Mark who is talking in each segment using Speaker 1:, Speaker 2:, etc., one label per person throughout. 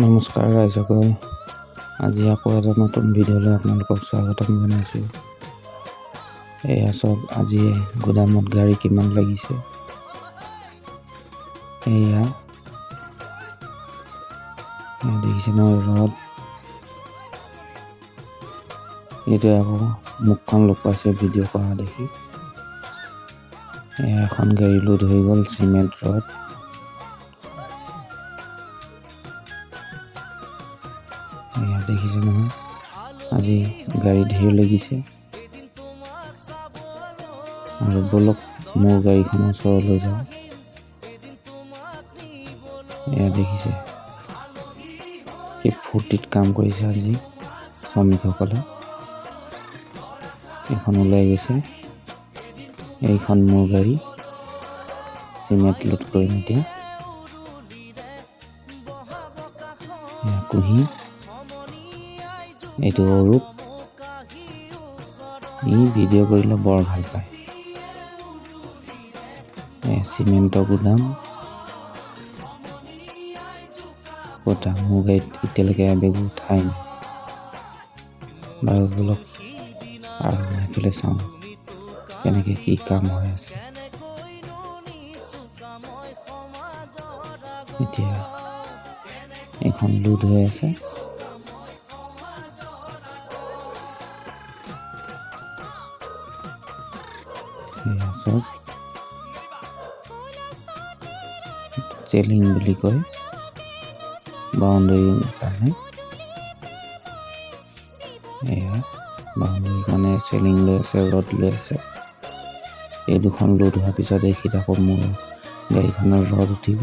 Speaker 1: নমস্কাৰ ৰাইজসকল, আজি আকৌ এটা নতুন ভিডিঅ'লৈ আপোনালোকক স্বাগতম জনাইছোঁ। এয়া চাওক, আজি গোদামত গাড়ী কিমান লাগিছে। এয়া দেখিছে ন, ৰদ। এইটো আকৌ মুখখন লুকুৱাইছে ভিডিঅ' কৰা দেখি। এয়া এখন গাড়ী লোড হৈ গ'ল চিমেণ্ট ৰদ। এয়া দেখিছে নহয়, আজি গাড়ী ধেৰ লাগিছে। আৰু বলক মোৰ গাড়ীখনৰ ওচৰলৈ যাওঁ। এয়া দেখিছে কি ফূৰ্তিত কাম কৰিছে আজি শ্ৰমিকসকলে। এখন ওলাই গৈছে, এইখন মোৰ গাড়ী। চিমেণ্ট লোড কৰিম এতিয়া। এয়া কুঁহি, এইটো অৰূপ। ই ভিডিঅ' কৰিলে বৰ ভাল পায়। চিমেণ্টৰ গোদাম ক'তা, মোৰ গাড়ীত এতিয়ালৈকে এবেগো উঠাই নাই। বাৰু বলক আৰু সেইফালে চাওঁ কেনেকে কি কাম হৈ আছে। এতিয়া এইখন লোড হৈ আছে। চেলিং বুলি কয়, বাউণ্ডেৰীৰ কাৰণে। এয়া বাউণ্ডেৰীৰ কাৰণে চেলিং লৈ আছে, ৰড লৈ আছে। এই দুখন লোড হোৱাৰ পিছত এইখিত আকৌ মোৰ গাড়ীখনৰ ৰড উঠিব।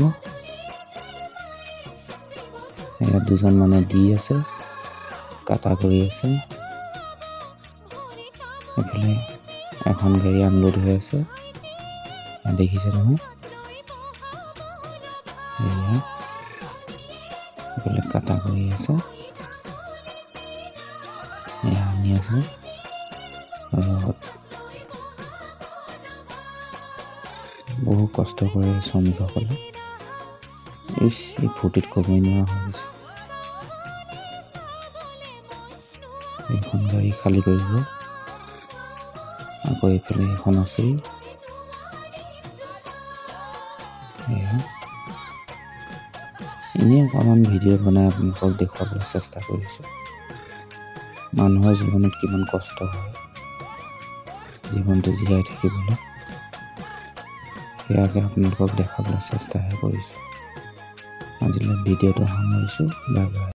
Speaker 1: এয়া দুজন মানে দি আছে, কাটা কৰি আছে। এইফালে এখন গাড়ী আনলোড হৈ আছে, দেখিছে নহয়। এয়া এইফালে কাটা কৰি আছে, এয়া আনি আছে ৰদ। বহু কষ্ট কৰে শ্ৰমিকসকলে। এই ফূৰ্তিত ক'বই নোৱাৰা হৈ গৈছে। এইখন গাড়ী খালী কৰিব, আকৌ এইফালে এখন আছেই। এয়া এনেই অকণমান ভিডিঅ' বনাই আপোনালোকক দেখুৱাবলৈ চেষ্টা কৰিছোঁ। মানুহৰ জীৱনত কিমান কষ্ট হয় জীৱনটো জীয়াই থাকিবলৈ, সেয়াকে আপোনালোকক দেখাবলৈ চেষ্টাহে কৰিছোঁ। আজিলৈ ভিডিঅ'টো সামৰিছোঁ। Bye bye.